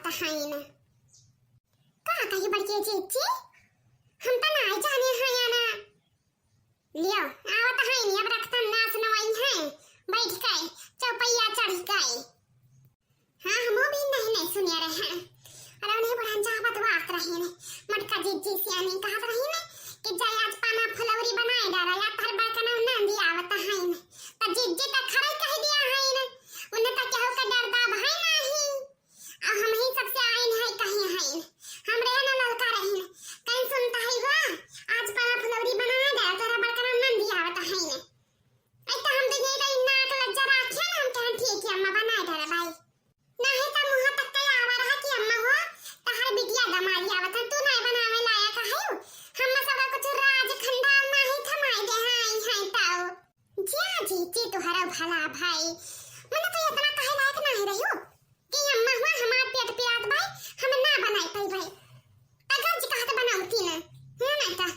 आवत हाइन का कही बड़के जीजी हम त नहीं जाने हैं ना लियो आवत हाइन अब रखता नाच नवाई है बैठ गए चौपैया चढ़ गए। हाँ हम भी नहीं सुने रहे हैं अरे उन्हें बड़ा जावत बात रहे ने मटका जीजी सियानी कहत रही ने कि जाय आज पाना फुलौरी बनाए डाला या थार बड़का नाम नंदी आवत हाइन त जीजी त खरे कह दिया हाइन उन्हें त केहू का डर दा भाई नहीं अब हम ही सबसे आइन है कहीं हाइन हमरे ना ललका रही ने कहीं सुनता है हुआ आज पाना फुलौरी बनाए डाला तारा बड़का नाम नंदी आवत हाइन ऐ त हम तो ये नाक लज्जा राखे ना हम कहां ठीक है अम्मा बनाए डाला भाई नहीं त मुंह तक के आवा रहा कि अम्मा हो तहार बिटिया दमारी आवत तू नहीं बनावे लायक है हम सब कुछ राज खंडाल नहीं थमाई दे हाय ताऊ जी जी तोहरा भला भाई मने तो इतना कहे लायक नहीं रहियो कि अम्मा हुआ हमार पेट पियात भाई हम ना बनाई पाई भाई अगर जी कहत बनाउती ना है ना ता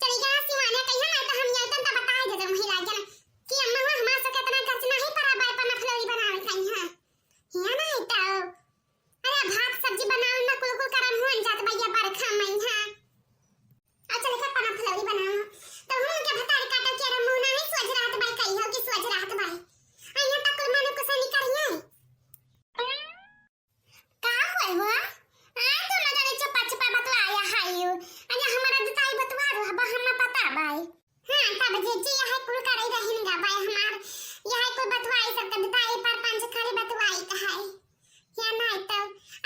चली गया सिवाने कहिया ना त हम ये तन बताए दे महिला जन कि अम्मा हुआ हमार से कितना खर्च नहीं पड़ा बाय पर फुलौरी बनावे कहीं है ना ताऊ अरे भात सब्जी बनाओ ना कुल कुल करम हो जात भैया बरखा में हां आ चल के पाना फुलौरी बनाओ तो हम के भतारी काटा के मुंह नहीं सोच रात भाई कही हो कि सोच रात भाई अइया तक कुल माने कुछ नहीं करिए का होय हो आ तो न जाने चपा चपा बतवाया हायो अने हमारा बताई बतवा रो हम पता भाई हां तब जे जी है कुल करे रहन गा भाई हमार यह कुल बतवाई सब बताई पर पांच खाली बतवाई कहाई या नहीं तो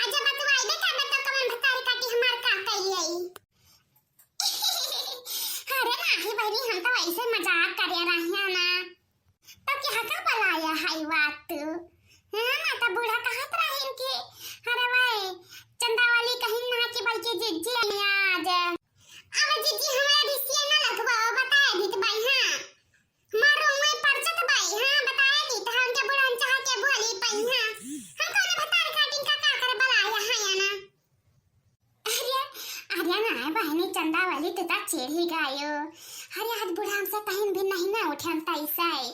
अच्छा बतवाई दे का मैं तो कमन भतारी काटी हमार का कहिए अरे नहीं बहनी हम तो ऐसे मजाक कर रहे हैं ना तो क्या का बुलाया है बात हां ना तो बूढ़ा कहत रहे कि अरे भाई चंदा वाली कहीं ना कि बल्कि जिज्जी आज अब जिज्जी हमारा रिश्ते ना लगवाओ बताए दी तो भाई हां मारो मैं परचत भाई हां बताए दी तो हम के बुढ़ा चाह के बोली पई हां हम कोने भतारी काटिंग का कर बुलाया है ना अरे ना बहनी चंदा वाली तो तक छेड़ ही गायो अरे आज बुढ़ा हमसे कहीं भी नहीं ना उठे हम तैसा है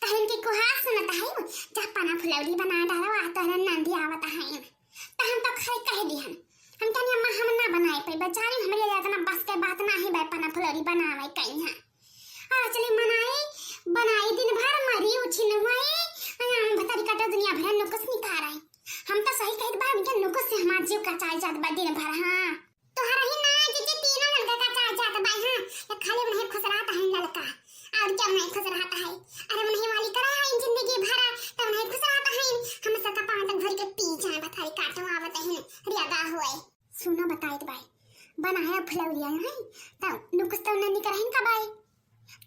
कहीं की कुहास सुनता है जब पाना फुलौरी बना डालो आता है नंदी आवत है तो हम तो खरे कह दी हम कहनी अम्मा हम ना बनाए पे बेचारी हमरे इतना बस के बात ना है बे पाना फुलौरी बनावे कहीं हां आ चले बनाई दिन भर मरी उठी न हुई हम भतारी काटा दुनिया भर नुकस निकाल रहे हम तो सही कहत बा कि नुकस से हमार जीव का चाय जात बा दिन भर हां तोहरा ही ना जी तीनों लड़का का चाय जात बा हां ये खाली उन्हें खुश रहता है लड़का और क्या नहीं खुश रहता है अरे उन्हें वाली करा है जिंदगी भर तो उन्हें खुश रहता है हम सबका पांव तक भर के पी जाए भतारी काटो आवत है रियादा होए सुनो बताइत भाई बनाया फुलौरिया है तो नुकस तो नहीं करहिन का भाई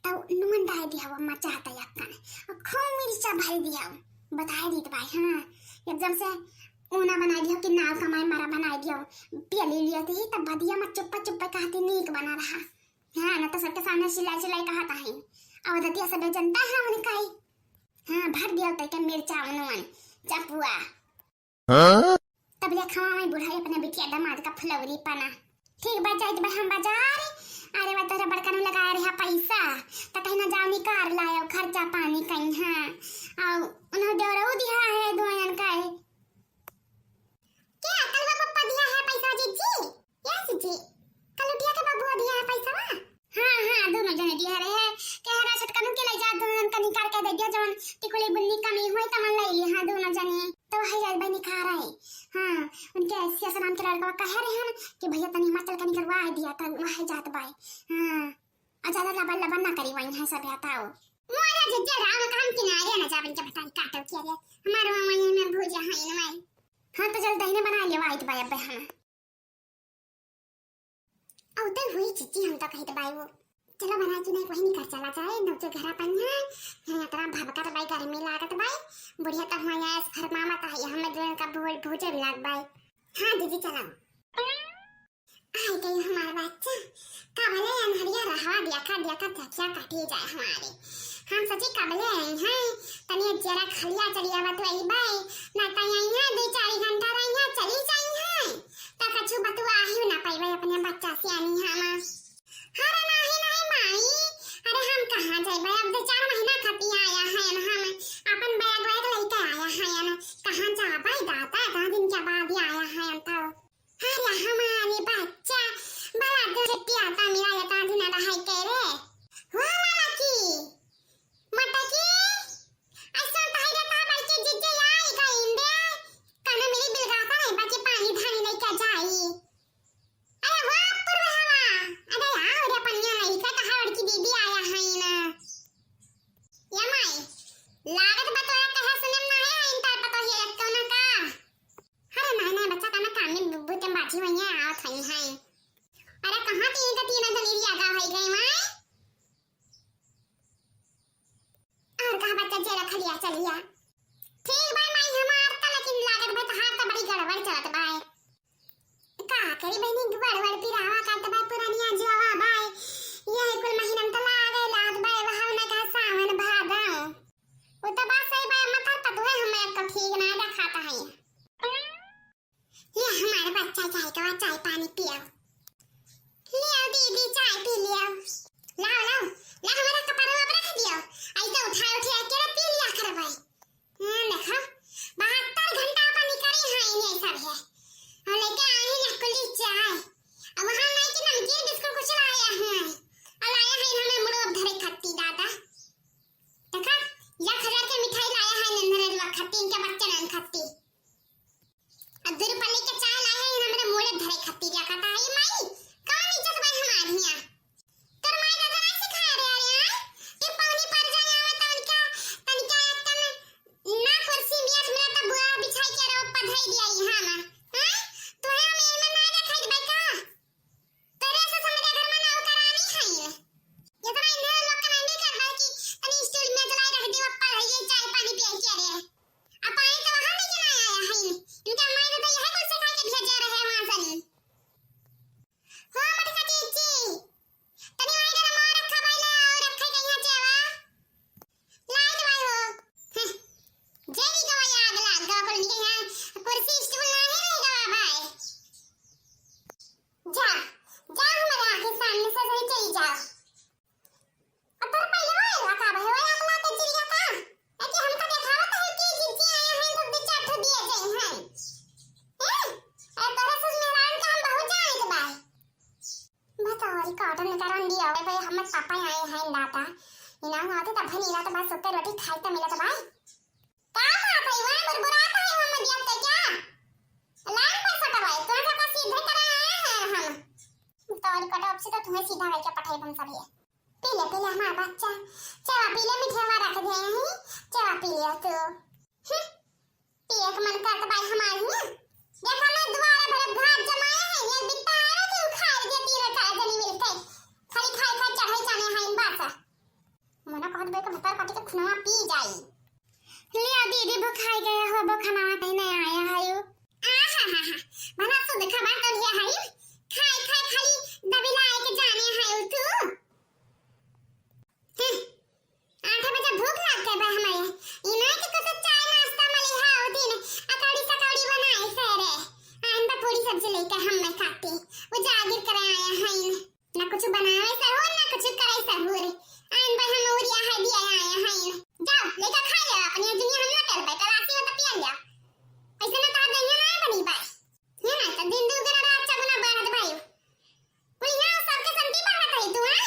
तो नुमन डाल दिया वो मचा चाहता है आपका और खूब मिर्चा भर दिया बताए दी भाई हां एकदम से ऊना बना दिया कि नाव कमाए मारा बना दिया पियली लिया थी तब बदिया मत चुप्पा चुप्पा कहती नीक बना रहा हां ना तो सबके सामने सिलाई सिलाई कहता है और दतिया सब जनता है उन्हें कही हां भर दिया तक मिर्चा उन्होंने चपुआ हां तब ले खावा में बुढ़ाई अपने बिटिया दामाद का फुलौरी पाना ठीक बात जाइत भाई हम बाजार अरे बा तोरा बड़का न लगा रहा पैसा त कहीं ना जाओ निकार लायो खर्चा पानी कहीं हां और उन्हें देवरो दिया है दोयन का है क्या कलवा पप्पा दिया है पैसा जीजी यस जी कलुटिया के बाबू दिया है पैसा हां दोनों जने दिया रहे कह रहा छटकन के ले जा दोनों का निकार के दे दिया जवन टिकुली बुन्नी कमी होई त मन ले ली हां दोनों जने तो है जात भाई निकार रहे हां उनके ऐसे सलाम के लड़का कह रहे हैं कि भैया तनी हिमाचल का निकलवा दिया त वह जात भाई हां ज्यादा लबन ना करी वहीं है सब बताओ मोरा जिज्जा राम काम किनारे ना जाबन के भतारी काटो किया रे हमारे वहीं में भूजा है ना भाई हां तो चल दहीने बना ले वाइट भाई अब हम औ तो हुई चिट्ठी हम तो कहत भाई वो चलो बना तू नहीं कोई नहीं कर चला जाए न तो घर अपन है यहाँ तरह भबका भाई घर में लागत भाई बुढ़िया तो हुआ है घर मामा तो है हमें दोनों का भूजे लाग भाई हां दीदी चलो आई गई हमारा बच्चा कबले अनहरिया रहा दिया का धकिया काटी जाए हमारे हम सच्ची कबले हैं तनी जरा खलिया चली आवा तो आई भाई ना तो यहाँ 2-4 घंटा रहिया चली जाई है तो कछु बतवा ही ना पाई अपने बच्चा से आनी हम अरे नहीं माई अरे हम कहां जाए भाई अब 4 महीना खती आया है हम अपन बैग लेके आया है कहां जा भाई दाता 10 दिन के बाद ही आया है बच्चा जे रख लिया चलिया ठीक भाई माई हमार त लेकिन लागत भाई तो हाथ तो बड़ी गड़बड़ चलत भाई का करी बहनी गड़बड़ पिरावा काट भाई पुरानिया जोवा भाई ये कुल महीना त लागे लात भाई वहां ना का सावन भादो वो तो बात सही भाई मत पता है हमें का ठीक ना दिखाता है ये हमारा बच्चा चाय पानी पिया लिया दीदी चाय पी लिया लाओ लाओ ला हमारा कपड़ा में रख दियो ऐसे उठा के पी लिया कर भाई देखो 72 घंटा पानी करी है ये सब है और लेके आए हैं नकुली चाय अब वहां नहीं कि नमकीन बिस्कुट कुछ लाया है और लाया है हमें मुड़ो धरे खट्टी दादा देखा 1000 के मिठाई लाया है नन्हरे लोग खट्टी इनके बच्चे नहीं खट्टी अब 2 रुपए के चाय लाया है हमारे मुड़े धरे खट्टी क्या कहता है माई कौन इज्जत भाई हमारी यहां कर माई दादा नहीं सिखा रहे यार कि पानी पर जाए आवे तनिका एकदम ना कुर्सी में तब बुआ बिछाई के रो पधई दिया यहां ना हैं तो है में ना रखाई भाई का तेरे से समझ घर में नाव करानी है ये तो नहीं लोग का नहीं कर भाई कि तनी स्टूल में जलाई रख दियो पढ़ाई चाय पानी पिए के रे अब पानी तो वहां नहीं चला आया है इनका माई दादा यही कुछ सिखा के भेज रहे हैं वहां से हां मटका चीची तनी वाई डर मार रखा भाई ला और रखा कहीं चेवा लाइट भाई हो जेवी का याद लाग गा पर निके यहां कुर्सी स्टूल नहीं रहेगा भाई जा जा हमारे आंखें सामने से सही चली जाओ अब पर पहले वाला का भाई वाला अगला के चिड़िया का ऐसे हमको दिखावत है कि जिज्जी आया है तो बिचार तो दिए गए हैं ए तरह से मेहरान का हम बहुत जाए थे भाई बताओ कॉटन करन दिया भाई हम पापा आए हैं लाता इना आते तब नीला तो बस सुते रोटी खाई तो मिला तो भाई का बात है वहां बुरबुराता है हम दिया तो क्या लाइन पर सटा भाई तो का सीधे कर आए हैं हम तो कट ऑफ से तो तुम्हें सीधा करके पठाई हम सब ये पीले पीले हमारा बच्चा चावा पीले मिठाई रख दे हैं चावा पी लिया तो पिए का मन करता भाई हमारी देखा मैं दोबारा बड़े भात जमाया है ये बिता आया कि उखाड़ देती है का जनी मिलते खाली खाई चढ़ाई जाने है इन बात मना कहत बे का भतर काटी के खुनवा पी जाई लिया दीदी बुखाई गया हो बो खाना कहीं नहीं आया है यू आहा मना तो देखा बात कर लिया है खाई खाली दबी लाए के जाने है तू 8 बजे भूख लगते बा हमारे इना के कुछ चाय नाश्ता मली है ओ दिन अकड़ी सकड़ी बनाए फेरे आन बा पूरी सब्जी लेके हम में खाते वो जागिर करे आया है ना कुछ बनावे सहूर ना कुछ करे सहूर आन बा हम उरिया है दिया आया है जाओ लेके खा ले अपनी दुनिया हम ना कर बे कराती हो तो पिया लिया ऐसे ना कहा देंगे ना बनी बात ये ना तो दिन दुगना रात चगुना बढ़त भाई बोली ना सबके संती बढ़त है तू हां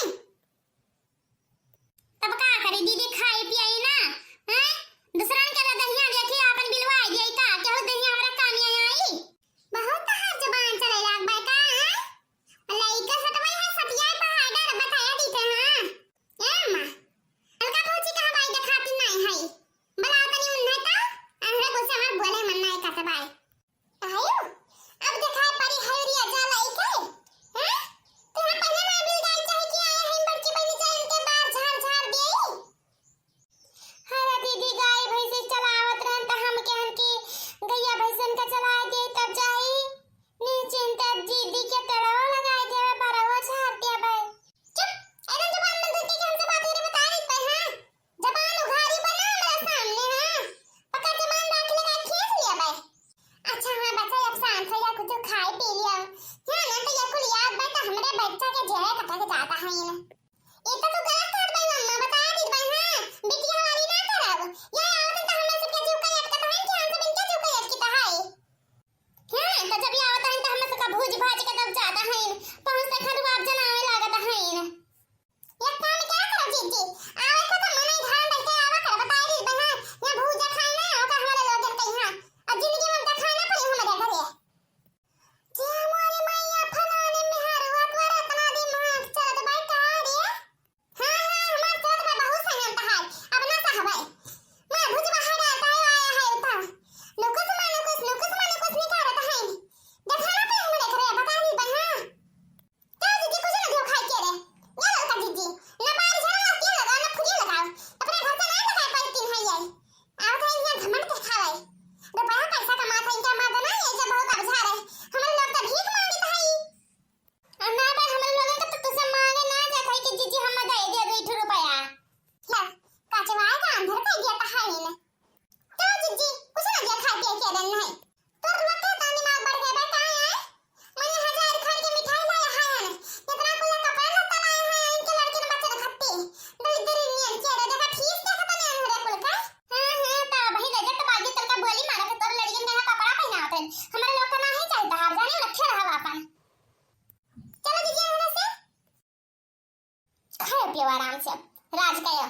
नहीं दिया था हाई ने चलो जीजी कुछ ना दिया खा पिया के देन नहीं तो रुआ के तानी मार बढ़ गए बेटा है मैंने 1000 खरीद के मिठाई लाया है इतना कुल कपड़ा लत्ता लाए हैं इनके लड़के ने बच्चे ने खत्ती दरिद्र नियन के रे देखा ठीक देखा तने रे कुल का हां ता वही गजट बाजी तल का बोली मारा के तोर लड़के ने कपड़ा पहना होते हमारे लोग का नहीं चलता हार जाने लखे रहा अपन चलो जीजी हमरा से खाए पियो आराम से राज कयो